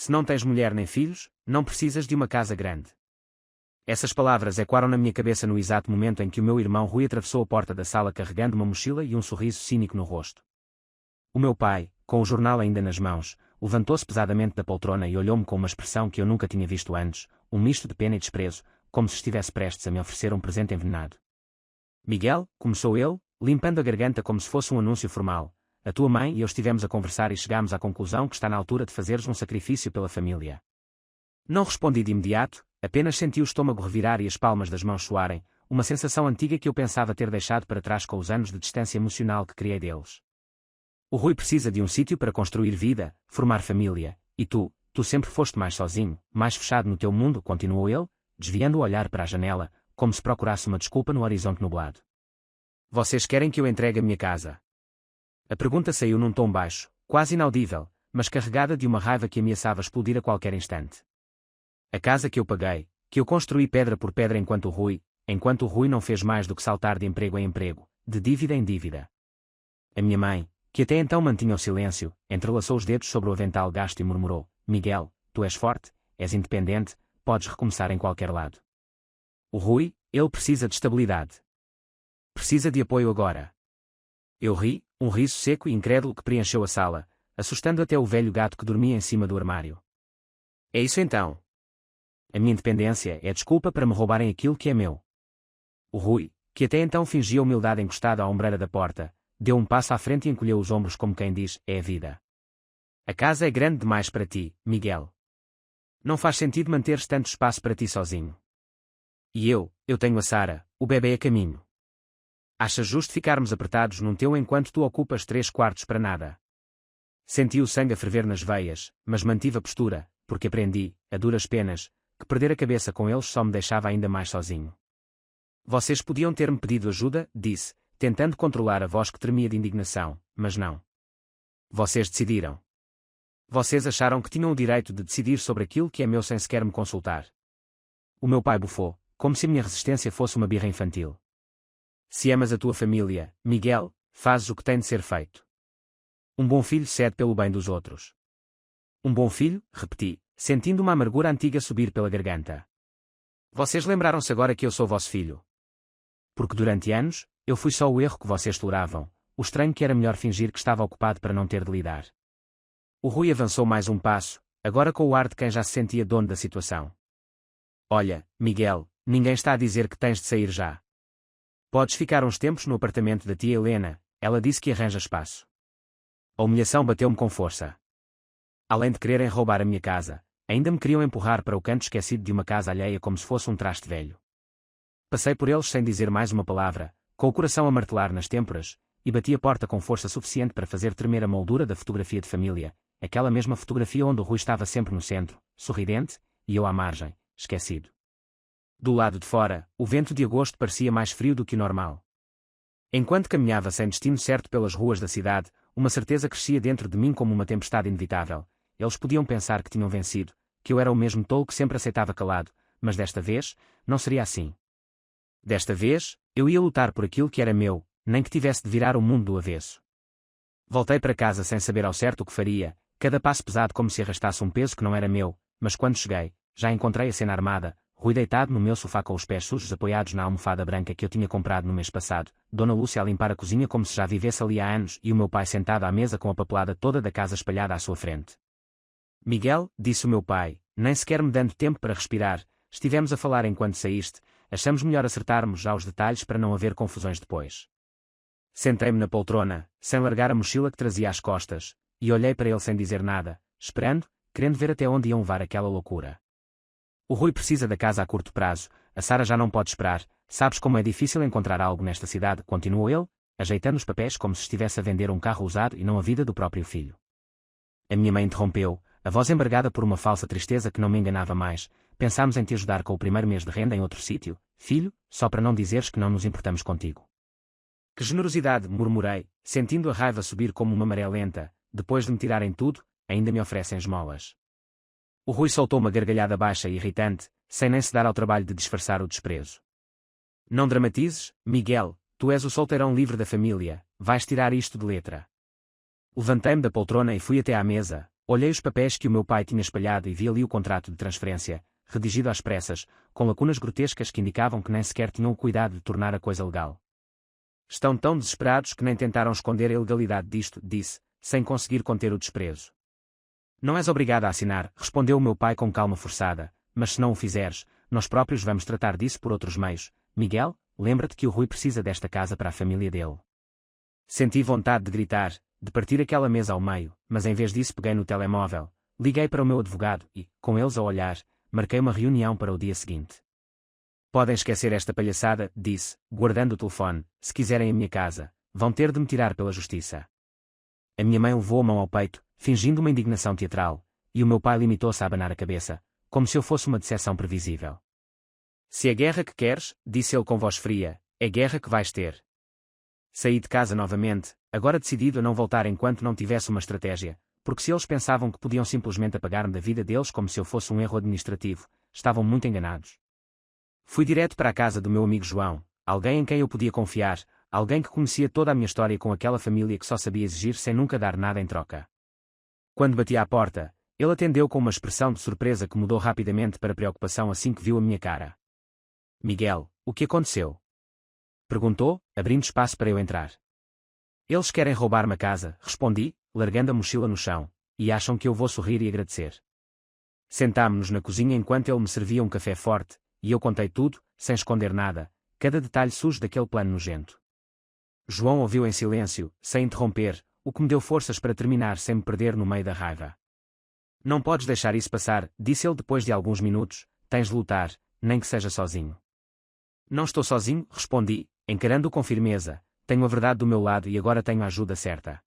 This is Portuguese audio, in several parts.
se não tens mulher nem filhos, não precisas de uma casa grande. Essas palavras ecoaram na minha cabeça no exato momento em que o meu irmão Rui atravessou a porta da sala carregando uma mochila e um sorriso cínico no rosto. O meu pai, com o jornal ainda nas mãos, levantou-se pesadamente da poltrona e olhou-me com uma expressão que eu nunca tinha visto antes, um misto de pena e desprezo, como se estivesse prestes a me oferecer um presente envenenado. Miguel, começou ele, limpando a garganta como se fosse um anúncio formal, a tua mãe e eu estivemos a conversar e chegámos à conclusão que está na altura de fazeres um sacrifício pela família. Não respondi de imediato, apenas senti o estômago revirar e as palmas das mãos suarem, uma sensação antiga que eu pensava ter deixado para trás com os anos de distância emocional que criei deles. O Rui precisa de um sítio para construir vida, formar família, e tu sempre foste mais sozinho, mais fechado no teu mundo, continuou ele, desviando o olhar para a janela, como se procurasse uma desculpa no horizonte nublado. Vocês querem que eu entregue a minha casa? A pergunta saiu num tom baixo, quase inaudível, mas carregada de uma raiva que ameaçava explodir a qualquer instante. A casa que eu paguei, que eu construí pedra por pedra enquanto o Rui não fez mais do que saltar de emprego em emprego, de dívida em dívida. A minha mãe, que até então mantinha o silêncio, entrelaçou os dedos sobre o avental gasto e murmurou, Miguel, tu és forte, és independente, podes recomeçar em qualquer lado. O Rui, ele precisa de estabilidade. Precisa de apoio agora. Eu ri, um riso seco e incrédulo que preencheu a sala, assustando até o velho gato que dormia em cima do armário. É isso então. A minha independência é desculpa para me roubarem aquilo que é meu. O Rui, que até então fingia humildade encostado à ombreira da porta, deu um passo à frente e encolheu os ombros como quem diz, é a vida. A casa é grande demais para ti, Miguel. Não faz sentido manteres tanto espaço para ti sozinho. E eu tenho a Sara, o bebê a caminho. Achas justo ficarmos apertados num teu enquanto tu ocupas 3/4 para nada? Senti o sangue a ferver nas veias, mas mantive a postura, porque aprendi, a duras penas, que perder a cabeça com eles só me deixava ainda mais sozinho. Vocês podiam ter-me pedido ajuda, disse, tentando controlar a voz que tremia de indignação, mas não. Vocês decidiram. Vocês acharam que tinham o direito de decidir sobre aquilo que é meu sem sequer me consultar. O meu pai bufou, como se a minha resistência fosse uma birra infantil. Se amas a tua família, Miguel, fazes o que tem de ser feito. Um bom filho cede pelo bem dos outros. Um bom filho, repeti, sentindo uma amargura antiga subir pela garganta. Vocês lembraram-se agora que eu sou vosso filho. Porque durante anos, eu fui só o erro que vocês toleravam, o estranho que era melhor fingir que estava ocupado para não ter de lidar. O Rui avançou mais um passo, agora com o ar de quem já se sentia dono da situação. Olha, Miguel, ninguém está a dizer que tens de sair já. Podes ficar uns tempos no apartamento da tia Helena, ela disse que arranja espaço. A humilhação bateu-me com força. Além de quererem roubar a minha casa, ainda me queriam empurrar para o canto esquecido de uma casa alheia como se fosse um traste velho. Passei por eles sem dizer mais uma palavra, com o coração a martelar nas têmporas, e bati a porta com força suficiente para fazer tremer a moldura da fotografia de família, aquela mesma fotografia onde o Rui estava sempre no centro, sorridente, e eu à margem, esquecido. Do lado de fora, o vento de agosto parecia mais frio do que o normal. Enquanto caminhava sem destino certo pelas ruas da cidade, uma certeza crescia dentro de mim como uma tempestade inevitável. Eles podiam pensar que tinham vencido, que eu era o mesmo tolo que sempre aceitava calado, mas desta vez, não seria assim. Desta vez, eu ia lutar por aquilo que era meu, nem que tivesse de virar o mundo do avesso. Voltei para casa sem saber ao certo o que faria, cada passo pesado como se arrastasse um peso que não era meu, mas quando cheguei, já encontrei a cena armada, Rui deitado no meu sofá com os pés sujos apoiados na almofada branca que eu tinha comprado no mês passado, Dona Lúcia a limpar a cozinha como se já vivesse ali há anos e o meu pai sentado à mesa com a papelada toda da casa espalhada à sua frente. Miguel, disse o meu pai, nem sequer me dando tempo para respirar, estivemos a falar enquanto saíste, achamos melhor acertarmos já os detalhes para não haver confusões depois. Sentei-me na poltrona, sem largar a mochila que trazia às costas, e olhei para ele sem dizer nada, esperando, querendo ver até onde iam levar aquela loucura. O Rui precisa da casa a curto prazo, a Sara já não pode esperar, sabes como é difícil encontrar algo nesta cidade, continuou ele, ajeitando os papéis como se estivesse a vender um carro usado e não a vida do próprio filho. A minha mãe interrompeu, a voz embargada por uma falsa tristeza que não me enganava mais, pensámos em te ajudar com o primeiro mês de renda em outro sítio, filho, só para não dizeres que não nos importamos contigo. Que generosidade, murmurei, sentindo a raiva subir como uma maré lenta, depois de me tirarem tudo, ainda me oferecem esmolas. O Rui soltou uma gargalhada baixa e irritante, sem nem se dar ao trabalho de disfarçar o desprezo. Não dramatizes, Miguel, tu és o solteirão livre da família, vais tirar isto de letra. Levantei-me da poltrona e fui até à mesa, Olhei os papéis que o meu pai tinha espalhado e vi ali o contrato de transferência, redigido às pressas, com lacunas grotescas que indicavam que nem sequer tinham o cuidado de tornar a coisa legal. Estão tão desesperados que nem tentaram esconder a ilegalidade disto, disse, sem conseguir conter o desprezo. Não és obrigado a assinar, respondeu o meu pai com calma forçada, mas se não o fizeres, nós próprios vamos tratar disso por outros meios. Miguel, lembra-te que o Rui precisa desta casa para a família dele. Senti vontade de gritar, de partir aquela mesa ao meio, mas em vez disso peguei no telemóvel, liguei para o meu advogado e, com eles a olhar, marquei uma reunião para o dia seguinte. Podem esquecer esta palhaçada, disse, guardando o telefone, se quiserem a minha casa, vão ter de me tirar pela justiça. A minha mãe levou a mão ao peito, fingindo uma indignação teatral, e o meu pai limitou-se a abanar a cabeça, como se eu fosse uma decepção previsível. Se é guerra que queres, disse ele com voz fria, é guerra que vais ter. Saí de casa novamente, agora decidido a não voltar enquanto não tivesse uma estratégia, porque se eles pensavam que podiam simplesmente apagar-me da vida deles como se eu fosse um erro administrativo, estavam muito enganados. Fui direto para a casa do meu amigo João, alguém em quem eu podia confiar, alguém que conhecia toda a minha história com aquela família que só sabia exigir sem nunca dar nada em troca. Quando bati à porta, ele atendeu com uma expressão de surpresa que mudou rapidamente para preocupação assim que viu a minha cara. Miguel, o que aconteceu? Perguntou, abrindo espaço para eu entrar. Eles querem roubar-me a casa, respondi, largando a mochila no chão, e acham que eu vou sorrir e agradecer. Sentámo-nos na cozinha enquanto ele me servia um café forte, e eu contei tudo, sem esconder nada, cada detalhe sujo daquele plano nojento. João ouviu em silêncio, sem interromper, o que me deu forças para terminar sem me perder no meio da raiva. Não podes deixar isso passar, disse ele depois de alguns minutos, tens de lutar, nem que seja sozinho. Não estou sozinho, respondi, encarando-o com firmeza, tenho a verdade do meu lado e agora tenho a ajuda certa.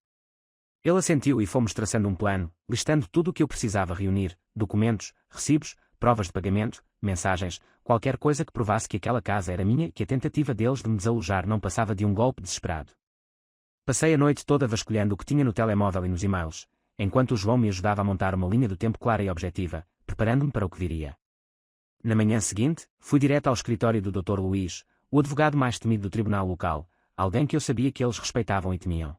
Ele assentiu e fomos traçando um plano, listando tudo o que eu precisava reunir, documentos, recibos, provas de pagamento, mensagens, qualquer coisa que provasse que aquela casa era minha e que a tentativa deles de me desalojar não passava de um golpe desesperado. Passei a noite toda vasculhando o que tinha no telemóvel e nos e-mails, enquanto o João me ajudava a montar uma linha do tempo clara e objetiva, preparando-me para o que viria. Na manhã seguinte, fui direto ao escritório do Dr. Luís, o advogado mais temido do tribunal local, alguém que eu sabia que eles respeitavam e temiam.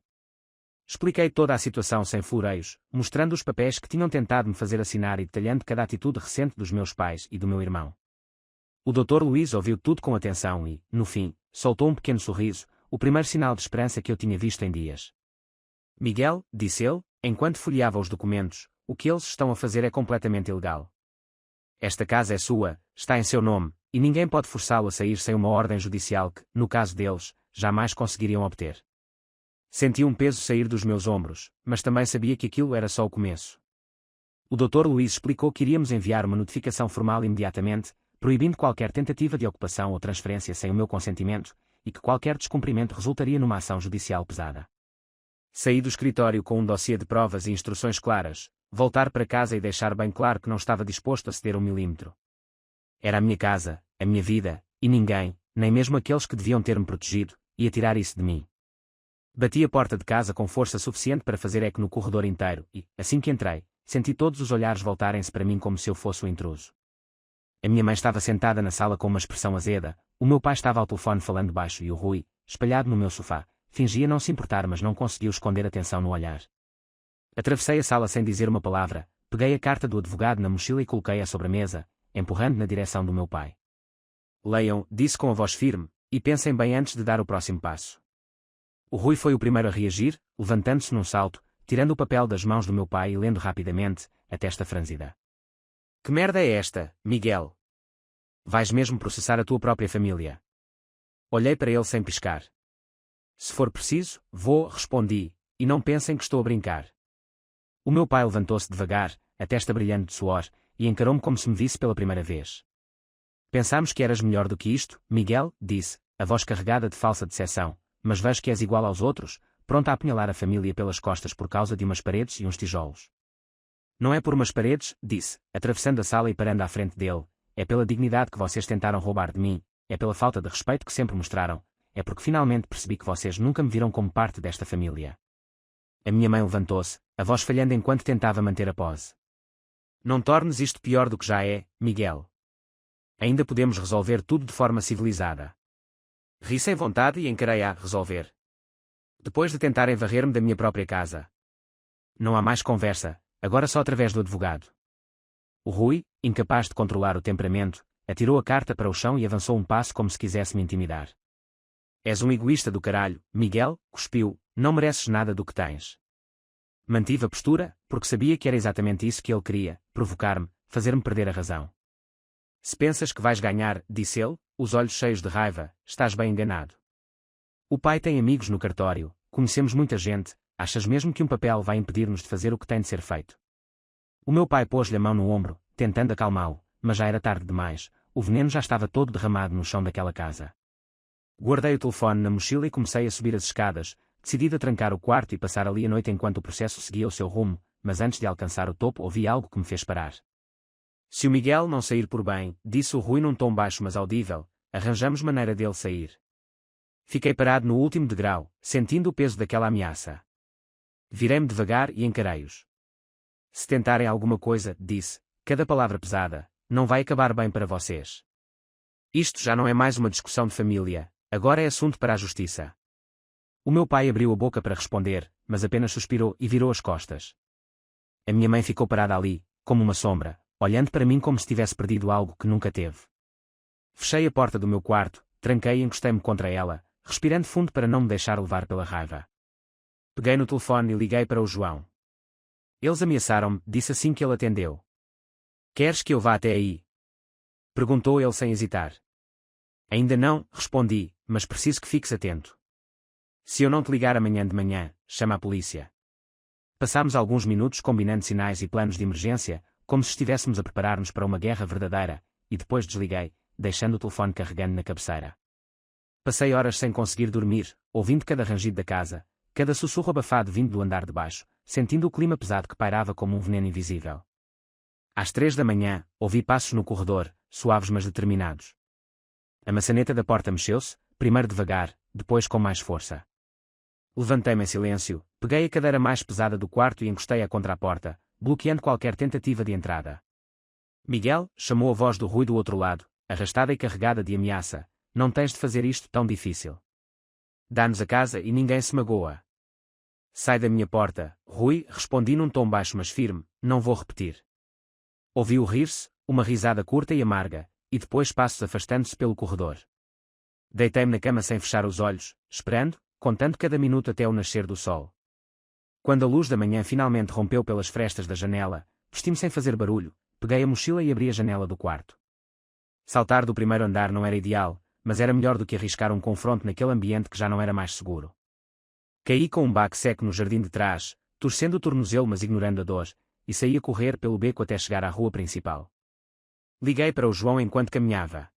Expliquei toda a situação sem floreios, mostrando os papéis que tinham tentado me fazer assinar e detalhando cada atitude recente dos meus pais e do meu irmão. O Dr. Luís ouviu tudo com atenção e, no fim, soltou um pequeno sorriso, o primeiro sinal de esperança que eu tinha visto em dias. Miguel, disse ele, enquanto folheava os documentos, o que eles estão a fazer é completamente ilegal. Esta casa é sua, está em seu nome, e ninguém pode forçá-lo a sair sem uma ordem judicial que, no caso deles, jamais conseguiriam obter. Senti um peso sair dos meus ombros, mas também sabia que aquilo era só o começo. O Dr. Luís explicou que iríamos enviar uma notificação formal imediatamente, proibindo qualquer tentativa de ocupação ou transferência sem o meu consentimento, e que qualquer descumprimento resultaria numa ação judicial pesada. Saí do escritório com um dossiê de provas e instruções claras, voltar para casa e deixar bem claro que não estava disposto a ceder 1 milímetro. Era a minha casa, a minha vida, e ninguém, nem mesmo aqueles que deviam ter-me protegido, ia tirar isso de mim. Bati a porta de casa com força suficiente para fazer eco no corredor inteiro e, assim que entrei, senti todos os olhares voltarem-se para mim como se eu fosse o intruso. A minha mãe estava sentada na sala com uma expressão azeda, o meu pai estava ao telefone falando baixo e o Rui, espalhado no meu sofá, fingia não se importar mas não conseguiu esconder a tensão no olhar. Atravessei a sala sem dizer uma palavra, peguei a carta do advogado na mochila e coloquei-a sobre a mesa, empurrando na direção do meu pai. Leiam, disse com a voz firme, e pensem bem antes de dar o próximo passo. O Rui foi o primeiro a reagir, levantando-se num salto, tirando o papel das mãos do meu pai e lendo rapidamente, a testa franzida. Que merda é esta, Miguel? Vais mesmo processar a tua própria família? Olhei para ele sem piscar. Se for preciso, vou, respondi, e não pensem que estou a brincar. O meu pai levantou-se devagar, a testa brilhando de suor, e encarou-me como se me visse pela primeira vez. Pensámos que eras melhor do que isto, Miguel, disse, a voz carregada de falsa decepção, mas vejo que és igual aos outros, pronto a apunhalar a família pelas costas por causa de umas paredes e uns tijolos. Não é por umas paredes, disse, atravessando a sala e parando à frente dele, é pela dignidade que vocês tentaram roubar de mim, é pela falta de respeito que sempre mostraram, é porque finalmente percebi que vocês nunca me viram como parte desta família. A minha mãe levantou-se, a voz falhando enquanto tentava manter a pose. Não tornes isto pior do que já é, Miguel. Ainda podemos resolver tudo de forma civilizada. Ri sem vontade e encarei a resolver. Depois de tentarem varrer-me da minha própria casa. Não há mais conversa, agora só através do advogado. O Rui, incapaz de controlar o temperamento, atirou a carta para o chão e avançou um passo como se quisesse me intimidar. És um egoísta do caralho, Miguel, cuspiu, não mereces nada do que tens. Mantive a postura, porque sabia que era exatamente isso que ele queria, provocar-me, fazer-me perder a razão. Se pensas que vais ganhar, disse ele, os olhos cheios de raiva, estás bem enganado. O pai tem amigos no cartório, conhecemos muita gente, achas mesmo que um papel vai impedir-nos de fazer o que tem de ser feito? O meu pai pôs-lhe a mão no ombro, tentando acalmá-lo, mas já era tarde demais, o veneno já estava todo derramado no chão daquela casa. Guardei o telefone na mochila e comecei a subir as escadas, decidido a trancar o quarto e passar ali a noite enquanto o processo seguia o seu rumo, mas antes de alcançar o topo ouvi algo que me fez parar. Se o Miguel não sair por bem, disse o Rui num tom baixo mas audível, arranjamos maneira dele sair. Fiquei parado no último degrau, sentindo o peso daquela ameaça. Virei-me devagar e encarei-os. Se tentarem alguma coisa, disse, cada palavra pesada, não vai acabar bem para vocês. Isto já não é mais uma discussão de família, agora é assunto para a justiça. O meu pai abriu a boca para responder, mas apenas suspirou e virou as costas. A minha mãe ficou parada ali, como uma sombra, olhando para mim como se tivesse perdido algo que nunca teve. Fechei a porta do meu quarto, tranquei e encostei-me contra ela, respirando fundo para não me deixar levar pela raiva. Peguei no telefone e liguei para o João. Eles ameaçaram-me, disse assim que ele atendeu. Queres que eu vá até aí? Perguntou ele sem hesitar. Ainda não, respondi, mas preciso que fiques atento. Se eu não te ligar amanhã de manhã, chama a polícia. Passámos alguns minutos combinando sinais e planos de emergência, como se estivéssemos a preparar-nos para uma guerra verdadeira, e depois desliguei, deixando o telefone carregando na cabeceira. Passei horas sem conseguir dormir, ouvindo cada rangido da casa, cada sussurro abafado vindo do andar de baixo, sentindo o clima pesado que pairava como um veneno invisível. Às 3 da manhã, ouvi passos no corredor, suaves mas determinados. A maçaneta da porta mexeu-se, primeiro devagar, depois com mais força. Levantei-me em silêncio, peguei a cadeira mais pesada do quarto e encostei-a contra a porta, bloqueando qualquer tentativa de entrada. Miguel, chamou a voz do Rui do outro lado, arrastada e carregada de ameaça, não tens de fazer isto tão difícil. Dá-nos a casa e ninguém se magoa. Sai da minha porta, Rui, respondi num tom baixo mas firme, não vou repetir. Ouvi-o rir-se, uma risada curta e amarga, e depois passos afastando-se pelo corredor. Deitei-me na cama sem fechar os olhos, esperando, contando cada minuto até o nascer do sol. Quando a luz da manhã finalmente rompeu pelas frestas da janela, vesti-me sem fazer barulho, peguei a mochila e abri a janela do quarto. Saltar do primeiro andar não era ideal, mas era melhor do que arriscar um confronto naquele ambiente que já não era mais seguro. Caí com um baque seco no jardim de trás, torcendo o tornozelo mas ignorando a dor, e saí a correr pelo beco até chegar à rua principal. Liguei para o João enquanto caminhava.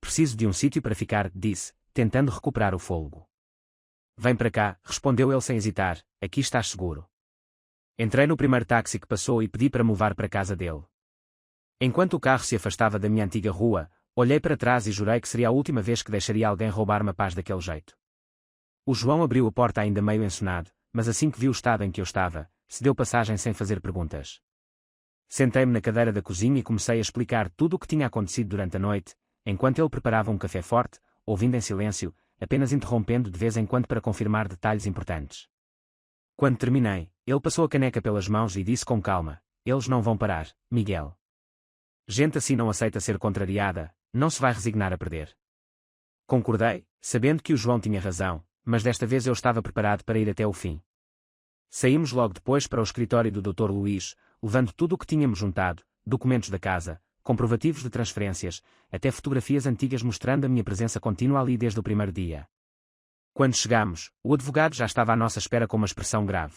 Preciso de um sítio para ficar, disse, tentando recuperar o fôlego. Vem para cá, respondeu ele sem hesitar, aqui estás seguro. Entrei no primeiro táxi que passou e pedi para me levar para a casa dele. Enquanto o carro se afastava da minha antiga rua, olhei para trás e jurei que seria a última vez que deixaria alguém roubar-me a paz daquele jeito. O João abriu a porta ainda meio ensonado, mas assim que viu o estado em que eu estava, cedeu passagem sem fazer perguntas. Sentei-me na cadeira da cozinha e comecei a explicar tudo o que tinha acontecido durante a noite, enquanto ele preparava um café forte, ouvindo em silêncio, apenas interrompendo de vez em quando para confirmar detalhes importantes. Quando terminei, ele passou a caneca pelas mãos e disse com calma, eles não vão parar, Miguel. Gente assim não aceita ser contrariada, não se vai resignar a perder. Concordei, sabendo que o João tinha razão, mas desta vez eu estava preparado para ir até o fim. Saímos logo depois para o escritório do Dr. Luís, levando tudo o que tínhamos juntado, documentos da casa, comprovativos de transferências, até fotografias antigas mostrando a minha presença contínua ali desde o primeiro dia. Quando chegamos, o advogado já estava à nossa espera com uma expressão grave.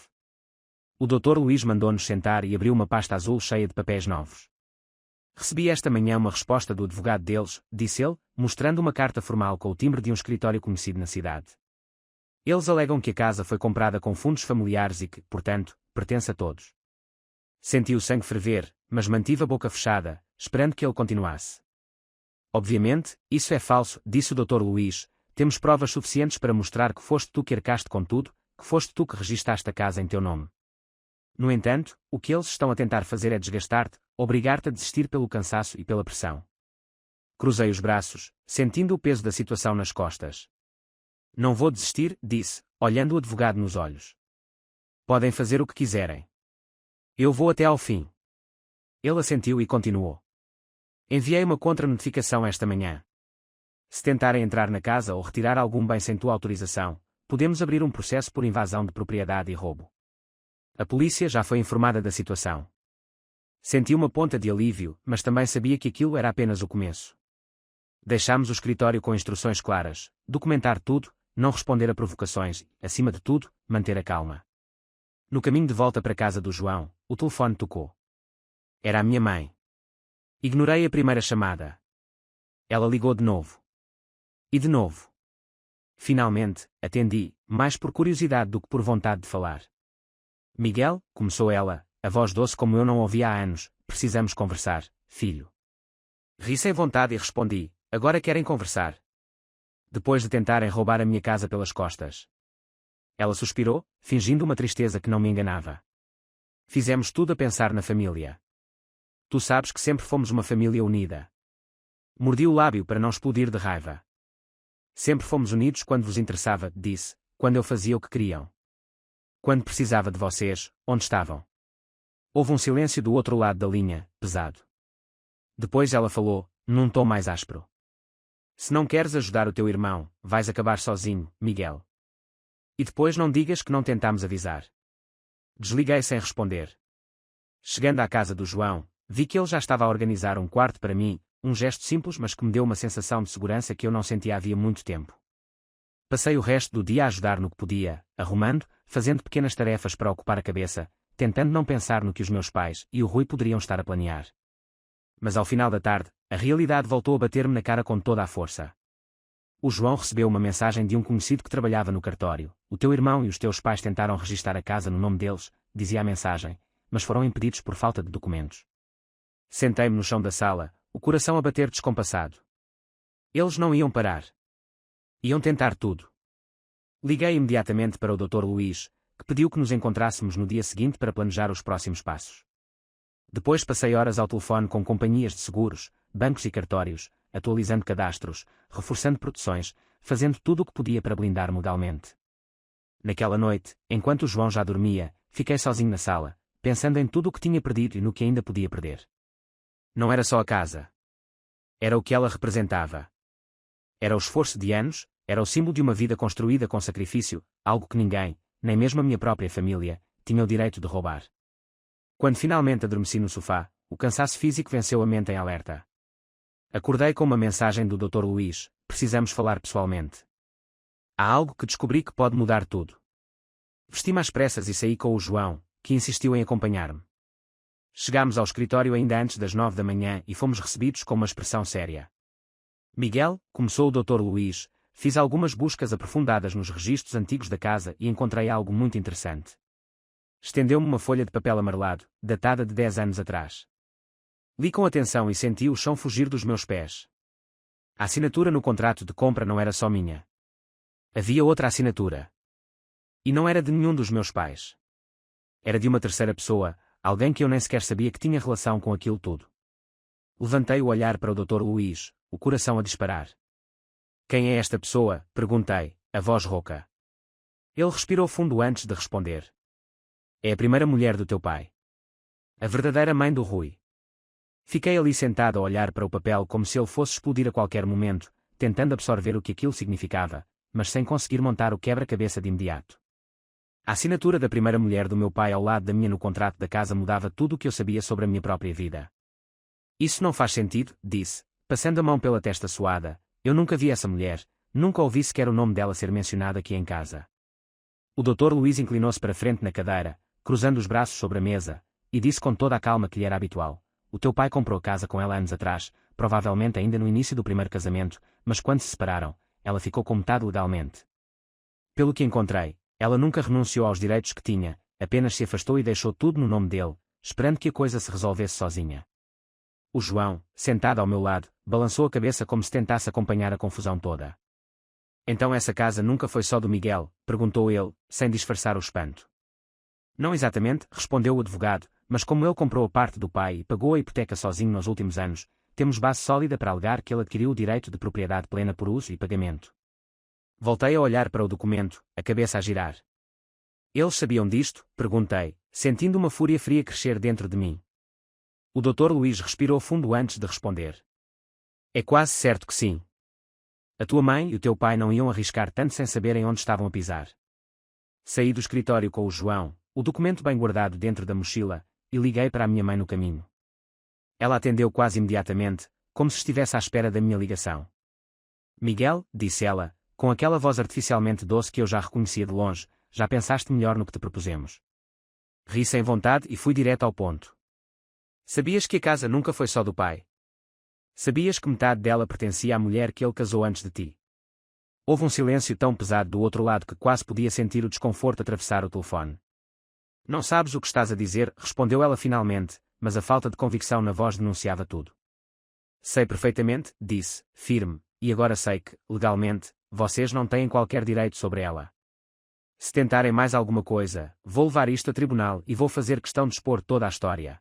O Dr. Luís mandou-nos sentar e abriu uma pasta azul cheia de papéis novos. Recebi esta manhã uma resposta do advogado deles, disse ele, mostrando uma carta formal com o timbre de um escritório conhecido na cidade. Eles alegam que a casa foi comprada com fundos familiares e que, portanto, pertence a todos. Senti o sangue ferver, mas mantive a boca fechada, esperando que ele continuasse. Obviamente, isso é falso, disse o Dr. Luís, temos provas suficientes para mostrar que foste tu que arcaste com tudo, que foste tu que registaste a casa em teu nome. No entanto, o que eles estão a tentar fazer é desgastar-te, obrigar-te a desistir pelo cansaço e pela pressão. Cruzei os braços, sentindo o peso da situação nas costas. Não vou desistir, disse, olhando o advogado nos olhos. Podem fazer o que quiserem. Eu vou até ao fim. Ele assentiu e continuou. Enviei uma contra-notificação esta manhã. Se tentarem entrar na casa ou retirar algum bem sem tua autorização, podemos abrir um processo por invasão de propriedade e roubo. A polícia já foi informada da situação. Senti uma ponta de alívio, mas também sabia que aquilo era apenas o começo. Deixámos o escritório com instruções claras: documentar tudo, não responder a provocações, acima de tudo, manter a calma. No caminho de volta para a casa do João, o telefone tocou. Era a minha mãe. Ignorei a primeira chamada. Ela ligou de novo. E de novo. Finalmente, atendi, mais por curiosidade do que por vontade de falar. Miguel, começou ela, a voz doce como eu não ouvia há anos, precisamos conversar, filho. Ri sem vontade e respondi, agora querem conversar. Depois de tentarem roubar a minha casa pelas costas. Ela suspirou, fingindo uma tristeza que não me enganava. Fizemos tudo a pensar na família. Tu sabes que sempre fomos uma família unida. Mordi o lábio para não explodir de raiva. Sempre fomos unidos quando vos interessava, disse, quando eu fazia o que queriam. Quando precisava de vocês, onde estavam? Houve um silêncio do outro lado da linha, pesado. Depois ela falou, num tom mais áspero. Se não queres ajudar o teu irmão, vais acabar sozinho, Miguel. E depois não digas que não tentámos avisar. Desliguei sem responder. Chegando à casa do João, vi que ele já estava a organizar um quarto para mim, um gesto simples mas que me deu uma sensação de segurança que eu não sentia havia muito tempo. Passei o resto do dia a ajudar no que podia, arrumando, fazendo pequenas tarefas para ocupar a cabeça, tentando não pensar no que os meus pais e o Rui poderiam estar a planear. Mas ao final da tarde, a realidade voltou a bater-me na cara com toda a força. O João recebeu uma mensagem de um conhecido que trabalhava no cartório. O teu irmão e os teus pais tentaram registar a casa no nome deles, dizia a mensagem, mas foram impedidos por falta de documentos. Sentei-me no chão da sala, o coração a bater descompassado. Eles não iam parar. Iam tentar tudo. Liguei imediatamente para o Dr. Luís, que pediu que nos encontrássemos no dia seguinte para planejar os próximos passos. Depois passei horas ao telefone com companhias de seguros, bancos e cartórios, atualizando cadastros, reforçando proteções, fazendo tudo o que podia para blindar-me legalmente. Naquela noite, enquanto o João já dormia, fiquei sozinho na sala, pensando em tudo o que tinha perdido e no que ainda podia perder. Não era só a casa. Era o que ela representava. Era o esforço de anos, era o símbolo de uma vida construída com sacrifício, algo que ninguém, nem mesmo a minha própria família, tinha o direito de roubar. Quando finalmente adormeci no sofá, o cansaço físico venceu a mente em alerta. Acordei com uma mensagem do Dr. Luís: precisamos falar pessoalmente. Há algo que descobri que pode mudar tudo. Vesti-me às pressas e saí com o João, que insistiu em acompanhar-me. Chegámos ao escritório ainda antes das 9 da manhã e fomos recebidos com uma expressão séria. Miguel, começou o Dr. Luís, fiz algumas buscas aprofundadas nos registros antigos da casa e encontrei algo muito interessante. Estendeu-me uma folha de papel amarelado, datada de 10 anos atrás. Li com atenção e senti o chão fugir dos meus pés. A assinatura no contrato de compra não era só minha. Havia outra assinatura. E não era de nenhum dos meus pais. Era de uma terceira pessoa, alguém que eu nem sequer sabia que tinha relação com aquilo tudo. Levantei o olhar para o Dr. Luís, o coração a disparar. Quem é esta pessoa? Perguntei, a voz rouca. Ele respirou fundo antes de responder. É a primeira mulher do teu pai. A verdadeira mãe do Rui. Fiquei ali sentado a olhar para o papel como se ele fosse explodir a qualquer momento, tentando absorver o que aquilo significava, mas sem conseguir montar o quebra-cabeça de imediato. A assinatura da primeira mulher do meu pai ao lado da minha no contrato da casa mudava tudo o que eu sabia sobre a minha própria vida. Isso não faz sentido, disse, passando a mão pela testa suada. Eu nunca vi essa mulher, nunca ouvi sequer o nome dela ser mencionado aqui em casa. O Dr. Luís inclinou-se para frente na cadeira, cruzando os braços sobre a mesa, e disse com toda a calma que lhe era habitual: o teu pai comprou a casa com ela anos atrás, provavelmente ainda no início do primeiro casamento, mas quando se separaram, ela ficou com metade legalmente. Pelo que encontrei, ela nunca renunciou aos direitos que tinha, apenas se afastou e deixou tudo no nome dele, esperando que a coisa se resolvesse sozinha. O João, sentado ao meu lado, balançou a cabeça como se tentasse acompanhar a confusão toda. Então essa casa nunca foi só do Miguel? Perguntou ele, sem disfarçar o espanto. Não exatamente, respondeu o advogado, mas como ele comprou a parte do pai e pagou a hipoteca sozinho nos últimos anos, temos base sólida para alegar que ele adquiriu o direito de propriedade plena por uso e pagamento. Voltei a olhar para o documento, a cabeça a girar. Eles sabiam disto? Perguntei, sentindo uma fúria fria crescer dentro de mim. O Dr. Luís respirou fundo antes de responder. É quase certo que sim. A tua mãe e o teu pai não iam arriscar tanto sem saberem onde estavam a pisar. Saí do escritório com o João, o documento bem guardado dentro da mochila, e liguei para a minha mãe no caminho. Ela atendeu quase imediatamente, como se estivesse à espera da minha ligação. Miguel, disse ela, com aquela voz artificialmente doce que eu já reconhecia de longe, já pensaste melhor no que te propusemos. Ri sem vontade e fui direto ao ponto. Sabias que a casa nunca foi só do pai? Sabias que metade dela pertencia à mulher que ele casou antes de ti? Houve um silêncio tão pesado do outro lado que quase podia sentir o desconforto atravessar o telefone. Não sabes o que estás a dizer, respondeu ela finalmente, mas a falta de convicção na voz denunciava tudo. Sei perfeitamente, disse, firme, e agora sei que, legalmente, vocês não têm qualquer direito sobre ela. Se tentarem mais alguma coisa, vou levar isto a tribunal e vou fazer questão de expor toda a história.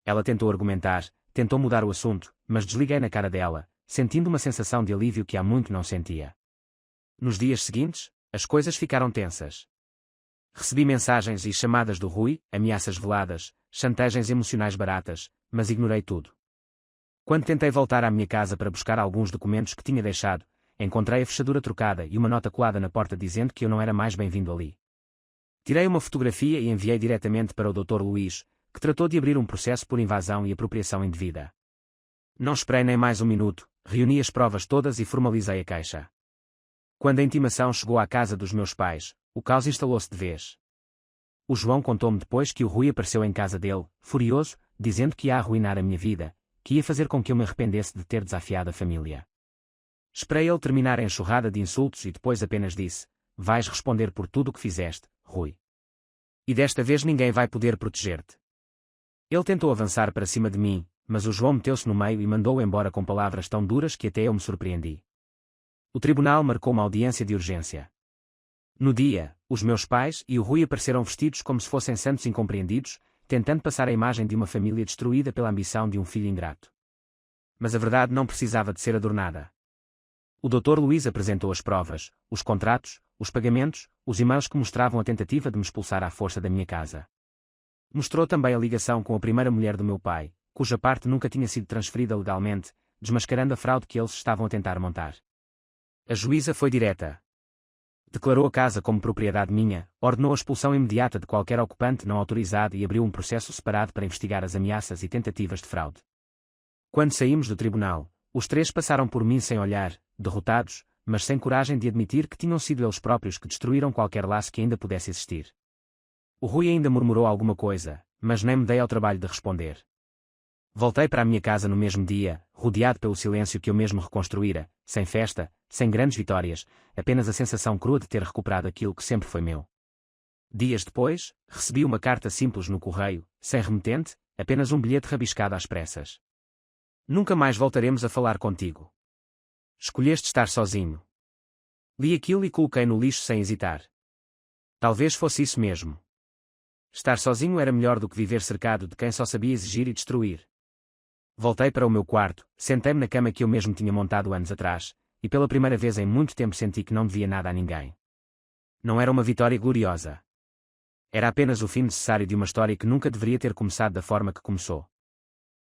Ela tentou argumentar, tentou mudar o assunto, mas desliguei na cara dela, sentindo uma sensação de alívio que há muito não sentia. Nos dias seguintes, as coisas ficaram tensas. Recebi mensagens e chamadas do Rui, ameaças veladas, chantagens emocionais baratas, mas ignorei tudo. Quando tentei voltar à minha casa para buscar alguns documentos que tinha deixado, encontrei a fechadura trocada e uma nota colada na porta dizendo que eu não era mais bem-vindo ali. Tirei uma fotografia e enviei diretamente para o Dr. Luís, que tratou de abrir um processo por invasão e apropriação indevida. Não esperei nem mais um minuto, reuni as provas todas e formalizei a queixa. Quando a intimação chegou à casa dos meus pais, o caos instalou-se de vez. O João contou-me depois que o Rui apareceu em casa dele, furioso, dizendo que ia arruinar a minha vida, que ia fazer com que eu me arrependesse de ter desafiado a família. Esperei ele terminar a enxurrada de insultos e depois apenas disse: vais responder por tudo o que fizeste, Rui. E desta vez ninguém vai poder proteger-te. Ele tentou avançar para cima de mim, mas o João meteu-se no meio e mandou-o embora com palavras tão duras que até eu me surpreendi. O tribunal marcou uma audiência de urgência. No dia, os meus pais e o Rui apareceram vestidos como se fossem santos incompreendidos, tentando passar a imagem de uma família destruída pela ambição de um filho ingrato. Mas a verdade não precisava de ser adornada. O Dr. Luís apresentou as provas, os contratos, os pagamentos, os e-mails que mostravam a tentativa de me expulsar à força da minha casa. Mostrou também a ligação com a primeira mulher do meu pai, cuja parte nunca tinha sido transferida legalmente, desmascarando a fraude que eles estavam a tentar montar. A juíza foi direta. Declarou a casa como propriedade minha, ordenou a expulsão imediata de qualquer ocupante não autorizado e abriu um processo separado para investigar as ameaças e tentativas de fraude. Quando saímos do tribunal, os três passaram por mim sem olhar, derrotados, mas sem coragem de admitir que tinham sido eles próprios que destruíram qualquer laço que ainda pudesse existir. O Rui ainda murmurou alguma coisa, mas nem me dei ao trabalho de responder. Voltei para a minha casa no mesmo dia, rodeado pelo silêncio que eu mesmo reconstruíra, sem festa, sem grandes vitórias, apenas a sensação crua de ter recuperado aquilo que sempre foi meu. Dias depois, recebi uma carta simples no correio, sem remetente, apenas um bilhete rabiscado às pressas. Nunca mais voltaremos a falar contigo. Escolheste estar sozinho. Li aquilo e coloquei no lixo sem hesitar. Talvez fosse isso mesmo. Estar sozinho era melhor do que viver cercado de quem só sabia exigir e destruir. Voltei para o meu quarto, sentei-me na cama que eu mesmo tinha montado anos atrás, e pela primeira vez em muito tempo senti que não devia nada a ninguém. Não era uma vitória gloriosa. Era apenas o fim necessário de uma história que nunca deveria ter começado da forma que começou.